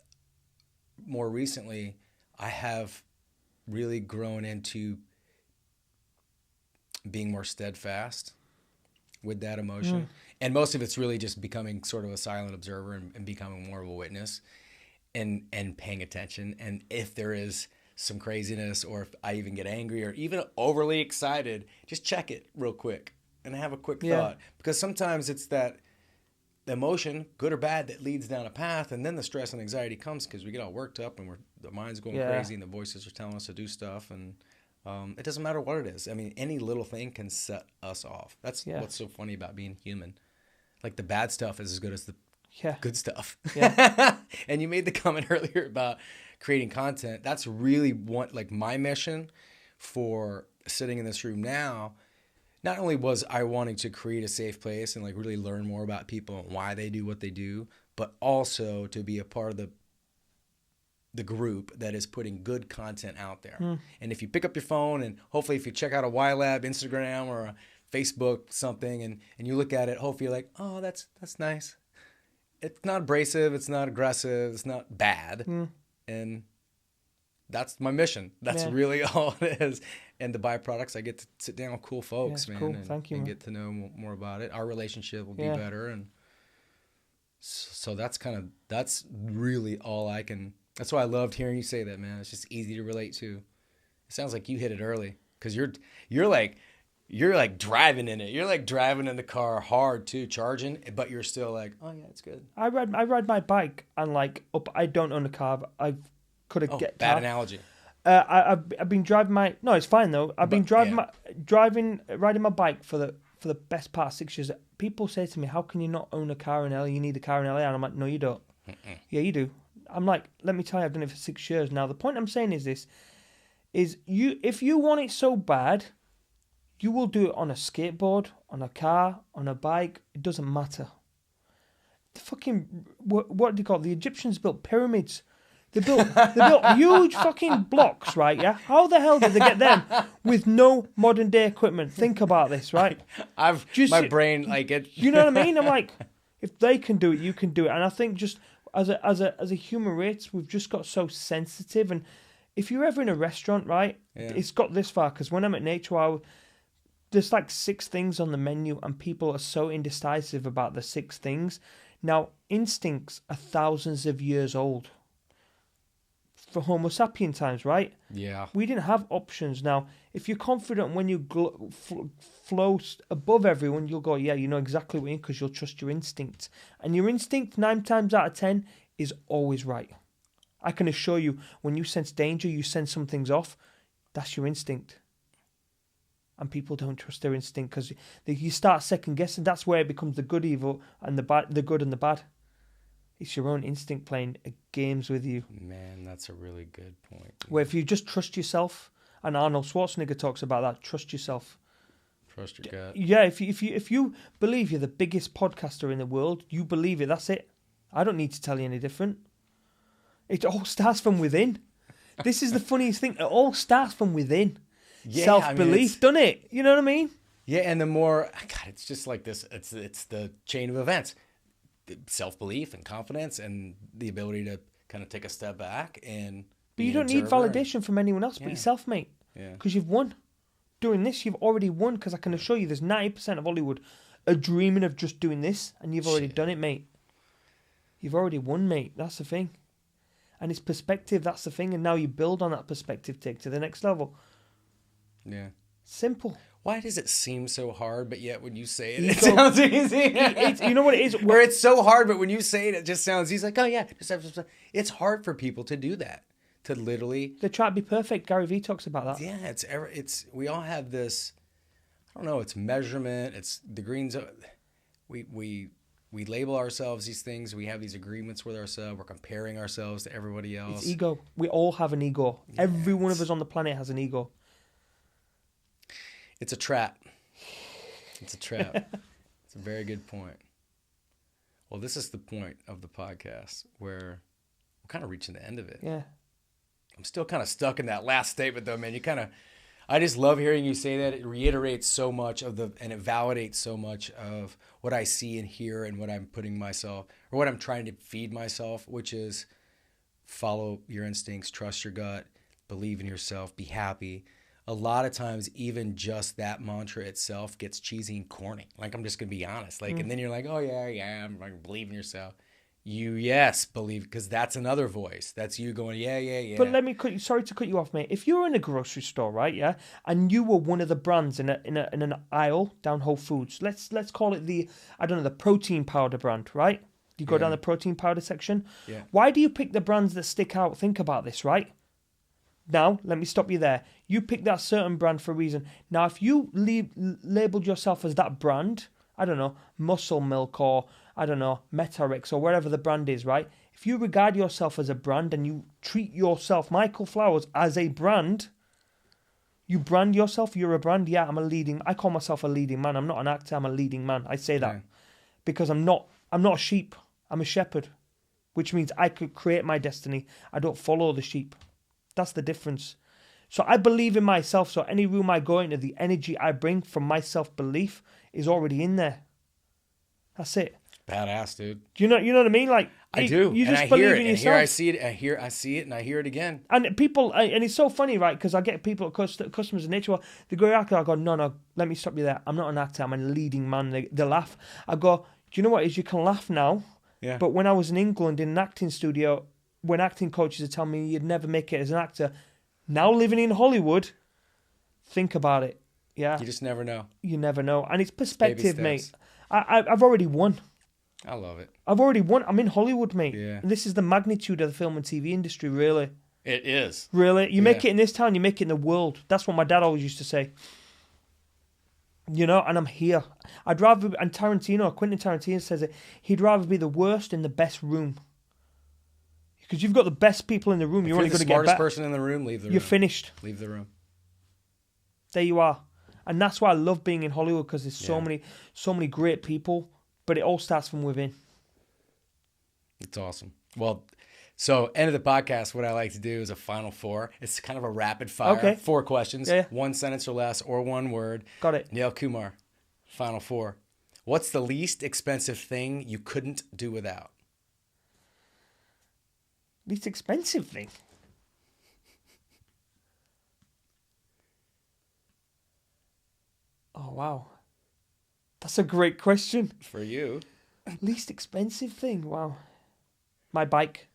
more recently I have really grown into being more steadfast with that emotion. And most of it's really just becoming sort of a silent observer and becoming more of a witness and paying attention. And if there is some craziness or if I even get angry or even overly excited, just check it real quick and have a quick thought. Because sometimes it's that emotion, good or bad, that leads down a path, and then the stress and anxiety comes because we get all worked up and the mind's going crazy and the voices are telling us to do stuff, and it doesn't matter what it is. I mean, any little thing can set us off. That's what's so funny about being human. Like, the bad stuff is as good as the good stuff. Yeah. And you made the comment earlier about creating content. That's really my mission for sitting in this room now. Not only was I wanting to create a safe place and really learn more about people and why they do what they do, but also to be a part of the group that is putting good content out there. And if you pick up your phone and hopefully if you check out a whylab Instagram or a Facebook something and you look at it, hopefully you're like, oh, that's nice. It's not abrasive, it's not aggressive, it's not bad. And that's my mission. That's really all it is. And the byproducts, I get to sit down with cool folks, man.
Cool. Thank you,
and
man.
Get to know more about it. Our relationship will be better. And so that's really all I can. That's why I loved hearing you say that, man. It's just easy to relate to. It sounds like you hit it early because you're like driving in it. You're like driving in the car hard too, charging, but you're still like, oh yeah, it's good.
I ride my bike and I don't own a car. I could have get
bad
car.
Analogy.
I've been driving my. No, it's fine though. I've been riding my bike for the best part of 6 years. People say to me, "How can you not own a car in LA? You need a car in LA." And I'm like, "No, you don't." Yeah, you do. I'm like, let me tell you, I've done it for 6 years now. The point I'm saying is this: if you want it so bad, you will do it on a skateboard, on a car, on a bike. It doesn't matter. The fucking what do you call it? The Egyptians built pyramids They built huge fucking blocks, right? Yeah. How the hell did they get them with no modern day equipment? Think about this, right?
My brain like it.
You know what I mean? I'm like, if they can do it, you can do it. And I think just as a human race, we've just got so sensitive. And if you're ever in a restaurant, right, it's got this far. Because when I'm at Nature Wow, there's like 6 things on the menu, and people are so indecisive about the 6 things. Now, instincts are thousands of years old. For Homo sapien times, right?
Yeah.
We didn't have options. Now, if you're confident when you flow above everyone, you'll go, yeah, you know exactly what you mean, because you'll trust your instinct. And your instinct, 9 times out of 10, is always right. I can assure you, when you sense danger, you sense something's off, that's your instinct. And people don't trust their instinct because you start second guessing. That's where it becomes the good, evil, and the bad, the good and the bad. It's your own instinct playing games with you.
Man, that's a really good point.
Where if you just trust yourself, and Arnold Schwarzenegger talks about that, trust yourself.
Trust your gut.
Yeah, if you believe you're the biggest podcaster in the world, you believe it, that's it. I don't need to tell you any different. It all starts from within. This is the funniest thing. It all starts from within. Yeah, self-belief, doesn't it? You know what I mean?
Yeah, and the more, God, it's just like this. It's the chain of events. Self-belief and confidence and the ability to kind of take a step back and
but you don't need validation from anyone else but yourself, mate.
Yeah,
because you've won. Doing this, you've already won, because I can assure you there's 90% of Hollywood are dreaming of just doing this, and you've already done it, mate. You've already won, mate. That's the thing. And it's perspective, that's the thing, and now you build on that perspective, take to the next level.
Yeah.
Simple.
Why does it seem so hard, but yet when you say it, it sounds easy?
You know what it is?
Where it's so hard, but when you say it, it just sounds easy. Like, oh yeah, it's hard for people to do that. To literally,
they try to be perfect. Gary Vee talks about that.
Yeah, it's we all have this. I don't know. It's measurement. It's the greens. We label ourselves these things. We have these agreements with ourselves. We're comparing ourselves to everybody else.
It's ego. We all have an ego. Yeah, every one of us on the planet has an ego.
It's a trap. It's a trap. It's a very good point. Well, this is the point of the podcast where we're kind of reaching the end of it.
Yeah.
I'm still kind of stuck in that last statement, though, man. I just love hearing you say that. It reiterates so much and it validates so much of what I see and hear and what I'm putting myself, or what I'm trying to feed myself, which is follow your instincts, trust your gut, believe in yourself, be happy. A lot of times, even just that mantra itself gets cheesy and corny. Like, I'm just going to be honest. Like, and then you're like, oh, yeah, I'm like, believe in yourself. Believe, because that's another voice. That's you going, yeah.
But sorry to cut you off, mate. If you were in a grocery store, right, yeah, and you were one of the brands in an aisle down Whole Foods, let's call it the protein powder brand, right? You go down the protein powder section.
Yeah.
Why do you pick the brands that stick out? Think about this, right? Now, let me stop you there. You pick that certain brand for a reason. Now, if you labeled yourself as that brand, I don't know, Muscle Milk or, I don't know, Metarix or wherever the brand is, right? If you regard yourself as a brand and you treat yourself, Michael Flowers, as a brand, you brand yourself, you're a brand. Yeah, I call myself a leading man. I'm not an actor, I'm a leading man. I say that because I'm not a sheep. I'm a shepherd, which means I could create my destiny. I don't follow the sheep. That's the difference. So I believe in myself. So any room I go into, the energy I bring from my self-belief is already in there. That's it.
Badass, dude.
You know what I mean? Like
I do.
You just
and I
believe
hear it.
in
And
yourself.
here I see it. I see it, and I hear it again.
And people, and it's so funny, right? Because I get people, customers in Nature, they go actor. I go, no, let me stop you there. I'm not an actor. I'm a leading man. They laugh. I go, do you know what it is? You can laugh now.
Yeah.
But when I was in England in an acting studio, when acting coaches are telling me you'd never make it as an actor, now living in Hollywood, think about it. Yeah.
You just never know.
You never know. And it's perspective, mate. I've already won.
I love it.
I've already won. I'm in Hollywood, mate.
Yeah.
And this is the magnitude of the film and TV industry, really.
It is.
Really. You make it in this town, you make it in the world. That's what my dad always used to say. You know, and I'm here. I'd rather, and Quentin Tarantino says it, he'd rather be the worst in the best room. Because you've got the best people in the room, you're only going to get better.
If you're the smartest person in the room, leave the room.
You're finished.
Leave the room.
There you are. And that's why I love being in Hollywood, because there's so many great people, but it all starts from within.
It's awesome. Well, so end of the podcast, what I like to do is a final four. It's kind of a rapid fire.
Okay.
4 questions,
Yeah.
1 sentence or less, or 1 word.
Got it.
Neal Kumar, final 4. What's the least expensive thing you couldn't do without?
Least expensive thing? Oh, wow. That's a great question.
For you.
Least expensive thing? Wow. My bike.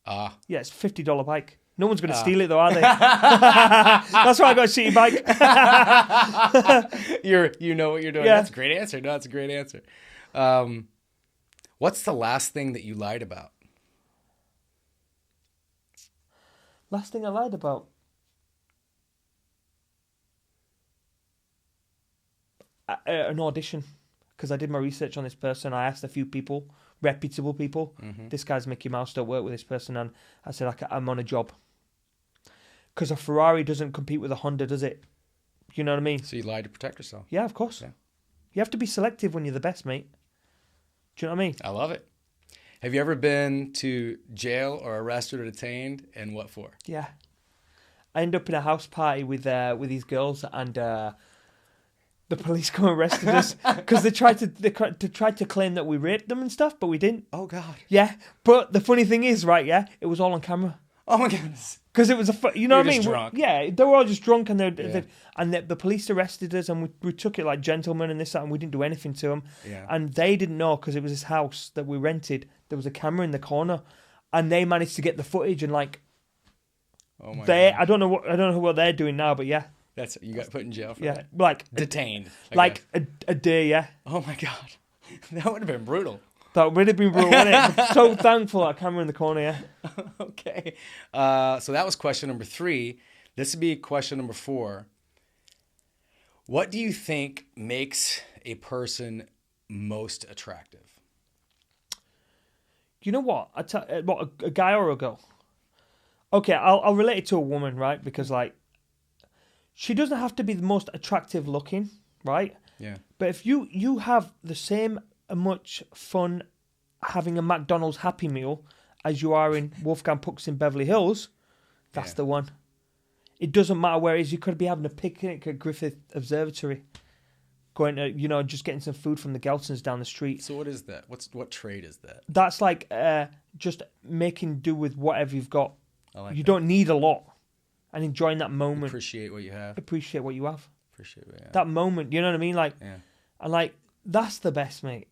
Ah.
Yeah, it's a $50 bike. No one's going to steal it though, are they? That's why I got a city bike.
You know what you're doing.
Yeah.
That's a great answer. No, that's a great answer. What's the last thing that you lied about?
Last thing I lied about. An audition, because I did my research on this person. I asked a few people, reputable people.
Mm-hmm.
This guy's Mickey Mouse, don't work with this person, and I said I'm on a job. Because a Ferrari doesn't compete with a Honda, does it? You know what I mean?
So you lied to protect yourself.
Yeah, of course.
Yeah.
You have to be selective when you're the best, mate. Do you know what I mean?
I love it. Have you ever been to jail or arrested or detained, and what for?
Yeah. I ended up in a house party with these girls, and the police come and arrested us because they tried to claim that we raped them and stuff, but we didn't.
Oh God.
Yeah, but the funny thing is, right? Yeah, it was all on camera.
Oh my goodness.
Because it was you know
You're
what I mean?
just drunk.
Yeah, they were all just drunk, and
Yeah.
the police arrested us, and we took it like gentlemen and this that, and we didn't do anything to them.
Yeah.
And they didn't know because it was this house that we rented. There was a camera in the corner, and they managed to get the footage and like.
Oh my
They,
God.
I don't know what they're doing now, but yeah.
That's you got put in jail for
Yeah,
that.
like
Detained. I
like
guess.
a day, yeah.
Oh my God. That would have been brutal.
That would have been brutal, wouldn't it? I'm so thankful that camera in the corner, yeah.
Okay. So that was question number 3. This would be question number 4. What do you think makes a person most attractive?
You know what? What, a guy or a girl? Okay, I'll relate it to a woman, right? Because like, she doesn't have to be the most attractive looking, right?
Yeah.
But if you have the same much fun having a McDonald's Happy Meal as you are in Wolfgang Puck's in Beverly Hills, that's the one. It doesn't matter where it is. You could be having a picnic at Griffith Observatory, going to, just getting some food from the Gelsons down the street.
So what is that? What trade is that?
That's like just making do with whatever you've got.
You
don't need a lot, and enjoying that moment.
Appreciate what you have.
Appreciate what you have.
Appreciate what you have.
That moment, you know what I mean? Like,
Yeah.
and like that's the best, mate.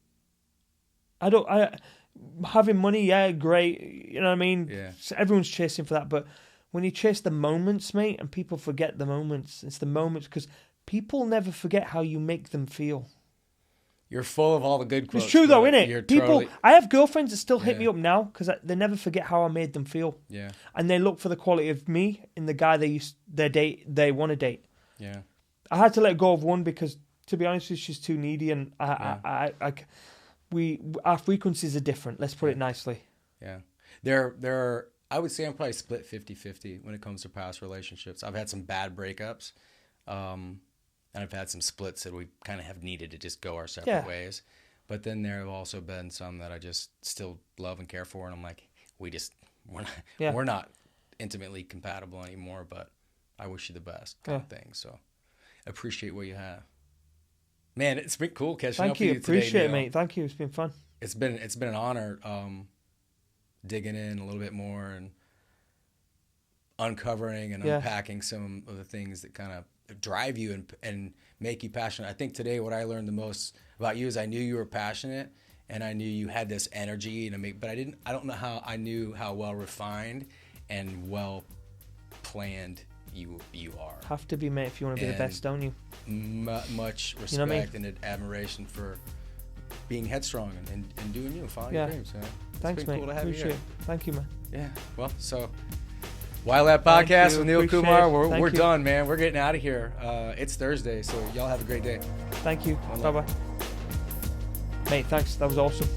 Having money, yeah, great. You know what I mean?
Yeah.
So everyone's chasing for that, but when you chase the moments, mate, and people forget the moments, it's the moments because people never forget how you make them feel.
You're full of all the good quotes.
It's true though,
but
isn't
you're
it? People,
totally-
I have girlfriends that still hit
Yeah.
me up now because they never forget how I made them feel,
Yeah.
and they look for the quality of me in the guy they want to date.
Yeah.
I had to let go of one because, to be honest with you, she's too needy, and our frequencies are different. Let's put it nicely.
Yeah. There are, I would say I'm probably split 50-50 when it comes to past relationships. I've had some bad breakups, and I've had some splits that we kind of have needed to just go our separate ways. But then there have also been some that I just still love and care for, and I'm like, we're not intimately compatible anymore, but I wish you the best kind of thing. So appreciate what you have. Man, it's been cool catching up with you today.
Appreciate it,
Neal.
mate. Thank you. It's been fun.
It's been an honor digging in a little bit more and uncovering and unpacking some of the things that kind of drive you and make you passionate. I think today what I learned the most about you is I knew you were passionate and I knew you had this energy but I don't know how I knew how well refined and well planned you are.
Have to be, mate, if you want to be the best, don't you?
Much respect,
You know what I mean?
and admiration for being headstrong and doing you, following your dreams. Man.
Thanks, mate.
Cool to have
Appreciate
you
it. Thank you, man.
Yeah. Well, so whylab podcast with Neal
Appreciate
Kumar.
it.
We're done, man. We're getting out of here. It's Thursday, so y'all have a great day.
Thank you.
One
Bye
love.
bye. Mate, thanks. That was awesome.